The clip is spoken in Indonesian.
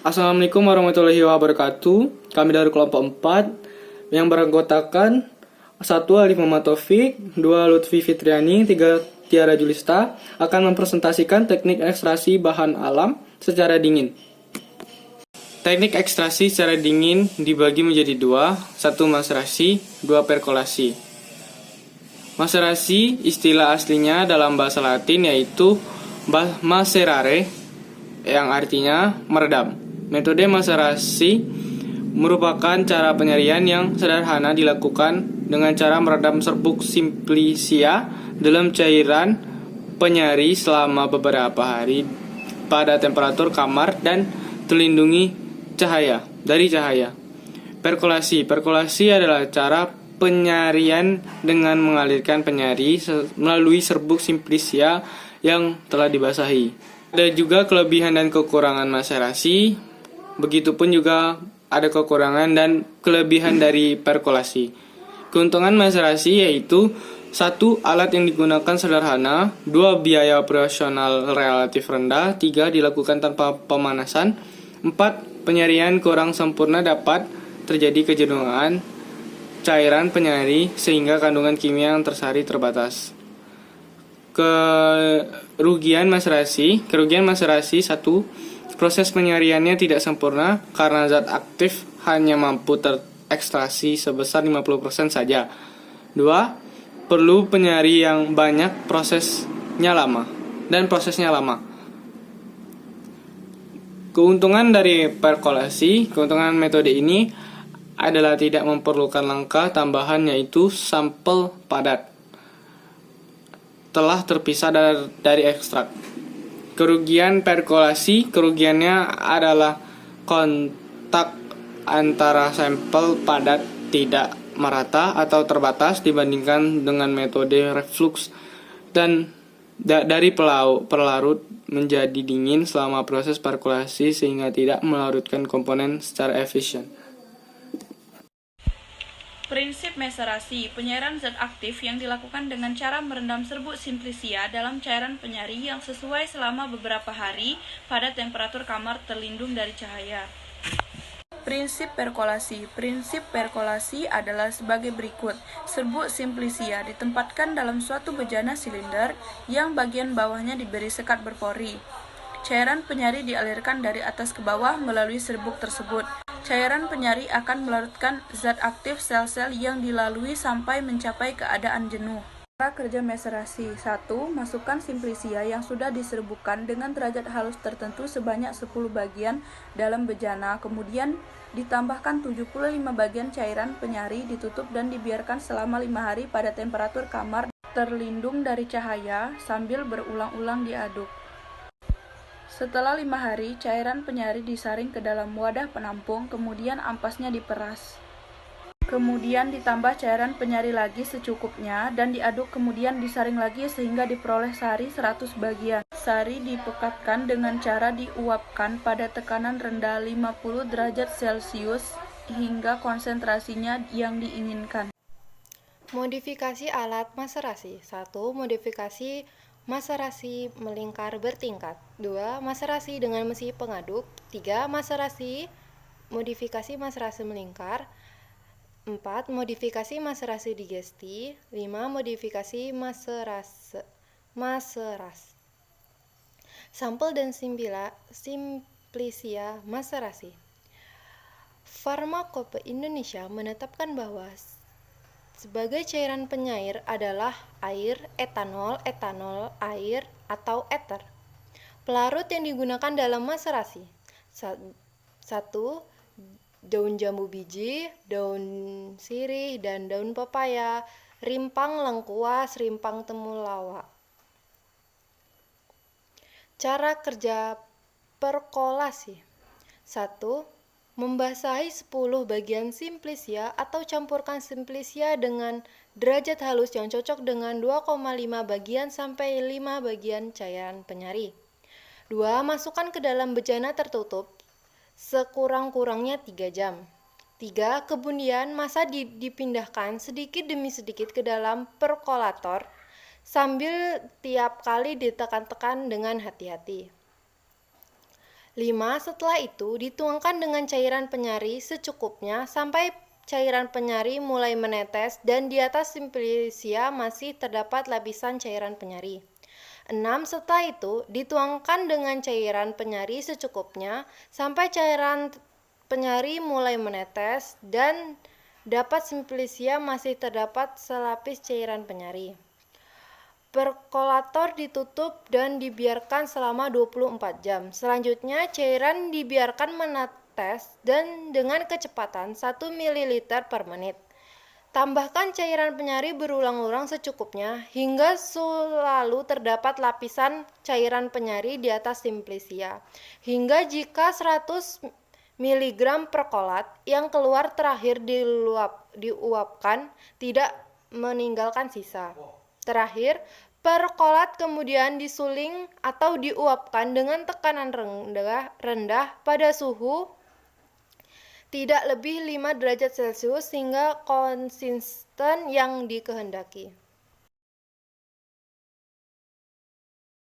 Assalamualaikum warahmatullahi wabarakatuh. Kami dari kelompok 4 yang beranggotakan 1. Alif Muhammad Taufik, 2. Lutfi Fitriani, 3. Tiara Julista akan mempresentasikan teknik ekstraksi bahan alam secara dingin. Teknik ekstraksi secara dingin dibagi menjadi dua, 1. Maserasi, 2. Perkolasi. Maserasi istilah aslinya dalam bahasa Latin yaitu macerare, yang artinya meredam. Metode maserasi merupakan cara penyaringan yang sederhana dilakukan dengan cara meredam serbuk simplicia dalam cairan penyari selama beberapa hari pada temperatur kamar dan terlindungi dari cahaya. Perkolasi adalah cara penyarian dengan mengalirkan penyari melalui serbuk simplicia yang telah dibasahi. Ada juga kelebihan dan kekurangan maserasi. Begitupun juga ada kekurangan dan kelebihan dari perkolasi. Keuntungan maserasi yaitu 1. Alat yang digunakan sederhana, 2. Biaya operasional relatif rendah, 3. Dilakukan tanpa pemanasan, 4. Penyarian kurang sempurna dapat terjadi kejenuhan cairan penyari sehingga kandungan kimia yang tersari terbatas. Kerugian maserasi 1. Proses penyariannya tidak sempurna karena zat aktif hanya mampu terekstraksi sebesar 50% saja. 2. Perlu penyari yang banyak prosesnya lama. Keuntungan dari perkolasi, keuntungan metode ini adalah tidak memerlukan langkah tambahan yaitu sampel padat telah terpisah dari ekstrak. Kerugian perkolasi, kerugiannya adalah kontak antara sampel padat tidak merata atau terbatas dibandingkan dengan metode reflux dan dari pelarut menjadi dingin selama proses perkolasi sehingga tidak melarutkan komponen secara efisien. Prinsip maserasi, penyairan zat aktif yang dilakukan dengan cara merendam serbuk simplicia dalam cairan penyari yang sesuai selama beberapa hari pada temperatur kamar terlindung dari cahaya. Prinsip perkolasi adalah sebagai berikut. Serbuk simplicia ditempatkan dalam suatu bejana silinder yang bagian bawahnya diberi sekat berpori. Cairan penyari dialirkan dari atas ke bawah melalui serbuk tersebut. Cairan penyari akan melarutkan zat aktif sel-sel yang dilalui sampai mencapai keadaan jenuh. Cara kerja maserasi. 1. Masukkan simplicia yang sudah diserbukkan dengan derajat halus tertentu sebanyak 10 bagian dalam bejana. Kemudian ditambahkan 75 bagian cairan penyari, ditutup dan dibiarkan selama 5 hari pada temperatur kamar terlindung dari cahaya sambil berulang-ulang diaduk. Setelah 5 hari, cairan penyari disaring ke dalam wadah penampung, kemudian ampasnya diperas. Kemudian ditambah cairan penyari lagi secukupnya dan diaduk, kemudian disaring lagi sehingga diperoleh sari 100 bagian. Sari dipekatkan dengan cara diuapkan pada tekanan rendah 50 derajat Celcius hingga konsentrasinya yang diinginkan. Modifikasi alat maserasi. 1. Modifikasi maserasi melingkar bertingkat. 2. Maserasi dengan mesin pengaduk. 3. Modifikasi maserasi melingkar. 4. Modifikasi maserasi digesti. 5. Modifikasi maseras. Sampel dan simplicia maserasi. Farmakope Indonesia menetapkan bahwa sebagai cairan penyair adalah air, etanol, air, atau eter. Pelarut yang digunakan dalam maserasi. 1. Daun jambu biji, daun sirih, dan daun pepaya, rimpang lengkuas, rimpang temulawak. Cara kerja perkolasi. 1. Membasahi 10 bagian simplicia atau campurkan simplicia dengan derajat halus yang cocok dengan 2,5 bagian sampai 5 bagian cairan penyari. 2. Masukkan ke dalam bejana tertutup sekurang-kurangnya 3 jam. 3. Kemudian massa dipindahkan sedikit demi sedikit ke dalam perkolator sambil tiap kali ditekan-tekan dengan hati-hati. 5. Setelah itu, dituangkan dengan cairan penyari secukupnya sampai cairan penyari mulai menetes dan di atas simplisia masih terdapat lapisan cairan penyari. 6. Setelah itu, dituangkan dengan cairan penyari secukupnya sampai cairan penyari mulai menetes dan dapat simplisia masih terdapat selapis cairan penyari. Perkolator ditutup dan dibiarkan selama 24 jam. Selanjutnya, cairan dibiarkan menetes dan dengan kecepatan 1 ml per menit. Tambahkan cairan penyari berulang-ulang secukupnya hingga selalu terdapat lapisan cairan penyari di atas simplisia. Hingga jika 100 mg perkolat yang keluar terakhir diuapkan tidak meninggalkan sisa. Terakhir, perkolat kemudian disuling atau diuapkan dengan tekanan rendah pada suhu tidak lebih 5 derajat Celcius hingga konsisten yang dikehendaki.